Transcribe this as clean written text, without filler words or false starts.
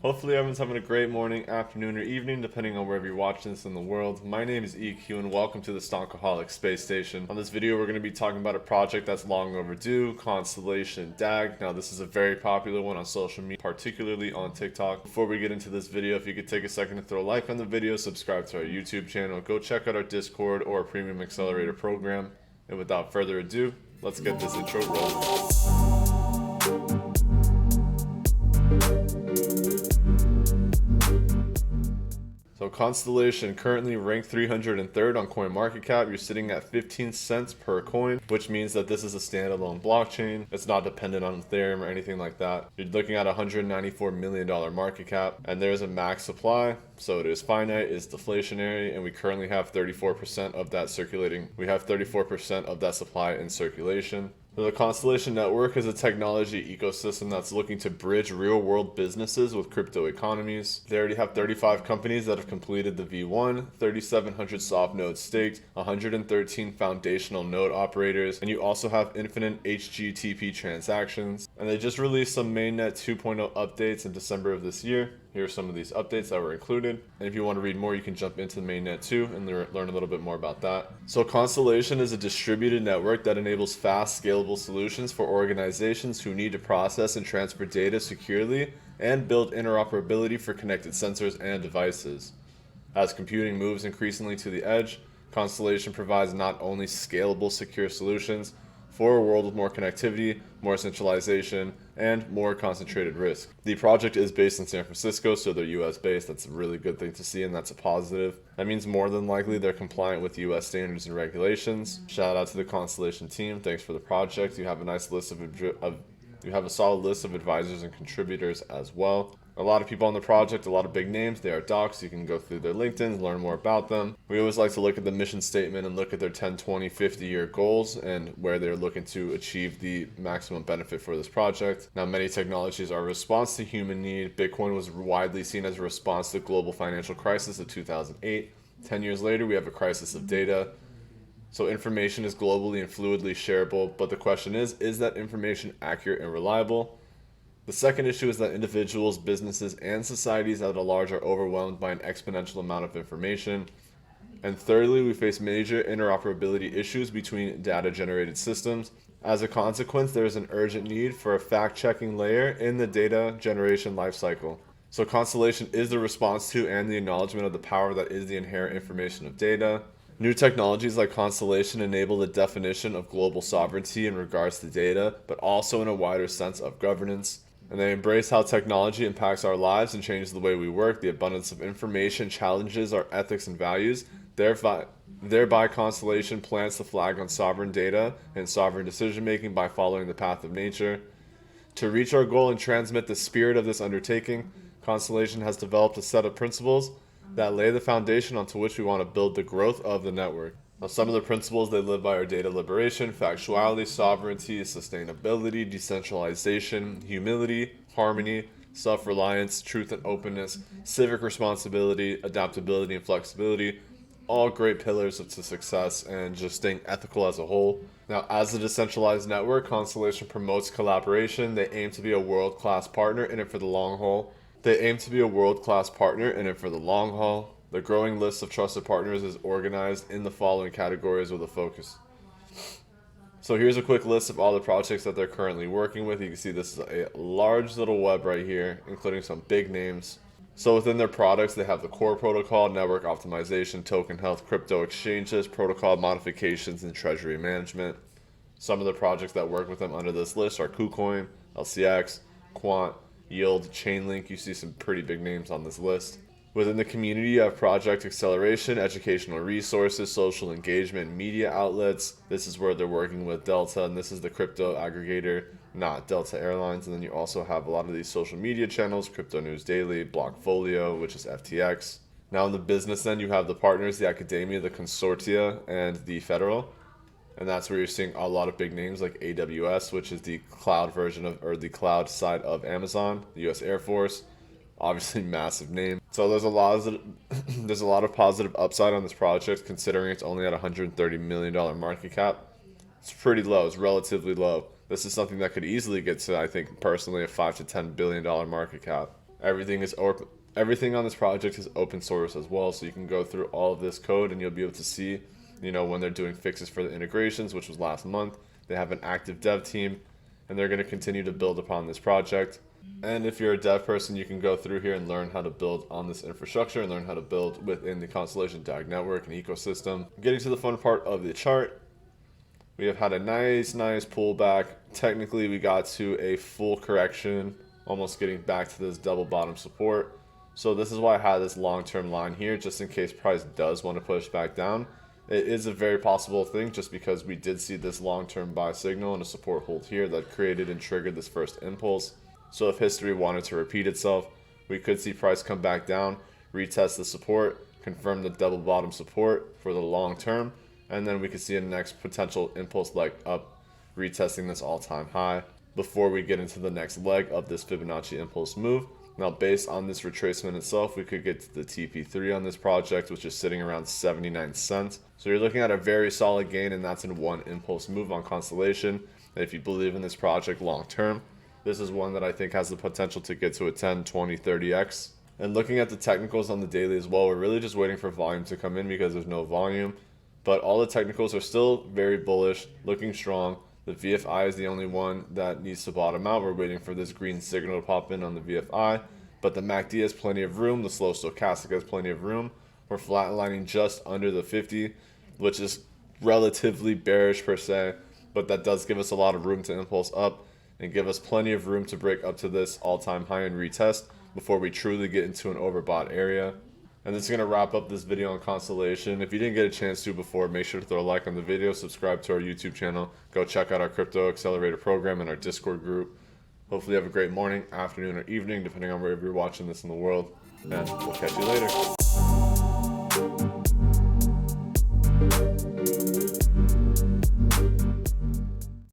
Hopefully everyone's having a great morning, afternoon, or evening, depending on wherever you're watching this in the world. My name is EQ and welcome to the Stonkaholic Space Station. On this video, we're going to be talking about a project that's long overdue, Constellation DAG. Now, this is a very popular one on social media, particularly on TikTok. Before we get into this video, if you could take a second to throw a like on the video, subscribe to our YouTube channel, go check out our Discord or our Premium Accelerator program. And without further ado, let's get this intro rolling. So Constellation currently ranked 303rd on CoinMarketCap. You're sitting at 15 cents per coin, which means that this is a standalone blockchain. It's not dependent on Ethereum or anything like that. You're looking at a $194 million market cap, and there's a max supply. So it is finite, it's deflationary, and we currently have 34% of that circulating. We have 34% of that supply in circulation. So the Constellation Network is a technology ecosystem that's looking to bridge real-world businesses with crypto economies. They already have 35 companies that have completed the V1, 3,700 soft nodes staked, 113 foundational node operators, and you also have infinite HGTP transactions. And they just released some mainnet 2.0 updates in December of this year. Here are some of these updates that were included. And if you want to read more, you can jump into the mainnet too and learn a little bit more about that. So Constellation is a distributed network that enables fast, scalable solutions for organizations who need to process and transfer data securely and build interoperability for connected sensors and devices. As computing moves increasingly to the edge, Constellation provides not only scalable, secure solutions for a world with more connectivity, more centralization, and more concentrated risk. The project is based in San Francisco, so they're US based. That's a really good thing to see, and that's a positive. That means more than likely they're compliant with US standards and regulations. Shout out to the Constellation team. Thanks for the project. You have a nice list you have a solid list of advisors and contributors as well. A lot of people on the project, a lot of big names. They are docs. You can go through their LinkedIn, learn more about them. We always like to look at the mission statement and look at their 10, 20, 50-year goals and where they're looking to achieve the maximum benefit for this project. Now, many technologies are a response to human need. Bitcoin was widely seen as a response to the global financial crisis of 2008. 10 years later, we have a crisis of data. So information is globally and fluidly shareable, but the question is that information accurate and reliable? The second issue is that individuals, businesses, and societies at a large are overwhelmed by an exponential amount of information. And thirdly, we face major interoperability issues between data-generated systems. As a consequence, there is an urgent need for a fact-checking layer in the data generation lifecycle. So Constellation is the response to and the acknowledgement of the power that is the inherent information of data. New technologies like Constellation enable the definition of global sovereignty in regards to data, but also in a wider sense of governance. And they embrace how technology impacts our lives and changes the way we work. The abundance of information challenges our ethics and values. Thereby, Constellation plants the flag on sovereign data and sovereign decision-making by following the path of nature. To reach our goal and transmit the spirit of this undertaking, Constellation has developed a set of principles that lay the foundation onto which we want to build the growth of the network. Now, some of the principles they live by are data liberation, factuality, sovereignty, sustainability, decentralization, humility, harmony, self-reliance, truth and openness, civic responsibility, adaptability, and flexibility. All great pillars to success and just staying ethical as a whole. Now, as a decentralized network, Constellation promotes collaboration. They aim to be a world-class partner in it for the long haul. The growing list of trusted partners is organized in the following categories with a focus. So here's a quick list of all the projects that they're currently working with. You can see this is a large little web right here, including some big names. So within their products, they have the core protocol, network optimization, token health, crypto exchanges, protocol modifications, and treasury management. Some of the projects that work with them under this list are KuCoin, LCX, Quant, Yield, Chainlink. You see some pretty big names on this list. Within the community, you have project acceleration, educational resources, social engagement, media outlets. This is where they're working with Delta, and this is the crypto aggregator, not Delta Airlines. And then you also have a lot of these social media channels, Crypto News Daily, Blockfolio, which is FTX. Now in the business end, you have the partners, the academia, the consortia, and the federal. And that's where you're seeing a lot of big names like AWS, which is the cloud version of, or the cloud side of Amazon, the US Air Force. Obviously massive name. So there's a lot of positive upside on this project considering it's only at $130 million market cap. It's pretty low. It's relatively low. This is something that could easily get to, I think personally, a $5 to $10 billion market cap. Everything on this project is open source as well, so you can go through all of this code and you'll be able to see, when they're doing fixes for the integrations, which was last month. They have an active dev team, and they're going to continue to build upon this project. And if you're a dev person, you can go through here and learn how to build on this infrastructure and learn how to build within the Constellation DAG network and ecosystem. Getting to the fun part of the chart, we have had a nice pullback. Technically, we got to a full correction, almost getting back to this double bottom support. So this is why I had this long-term line here, just in case price does want to push back down. It is a very possible thing, just because we did see this long-term buy signal and a support hold here that created and triggered this first impulse. So if history wanted to repeat itself, we could see price come back down, retest the support, confirm the double bottom support for the long term, and then we could see a next potential impulse leg up, retesting this all-time high before we get into the next leg of this Fibonacci impulse move. Now, based on this retracement itself, we could get to the TP3 on this project, which is sitting around 79 cents. So you're looking at a very solid gain, and that's in one impulse move on Constellation. And if you believe in this project long term, this is one that I think has the potential to get to a 10, 20, 30x. And looking at the technicals on the daily as well, we're really just waiting for volume to come in because there's no volume. But all the technicals are still very bullish, looking strong. The VFI is the only one that needs to bottom out. We're waiting for this green signal to pop in on the VFI. But the MACD has plenty of room. The slow stochastic has plenty of room. We're flatlining just under the 50, which is relatively bearish per se. But that does give us a lot of room to impulse up and give us plenty of room to break up to this all-time high and retest before we truly get into an overbought area. And this is going to wrap up this video on Constellation. If you didn't get a chance to before, make sure to throw a like on the video, subscribe to our YouTube channel, go check out our Crypto Accelerator program and our Discord group. Hopefully you have a great morning, afternoon, or evening, depending on wherever you're watching this in the world. And we'll catch you later.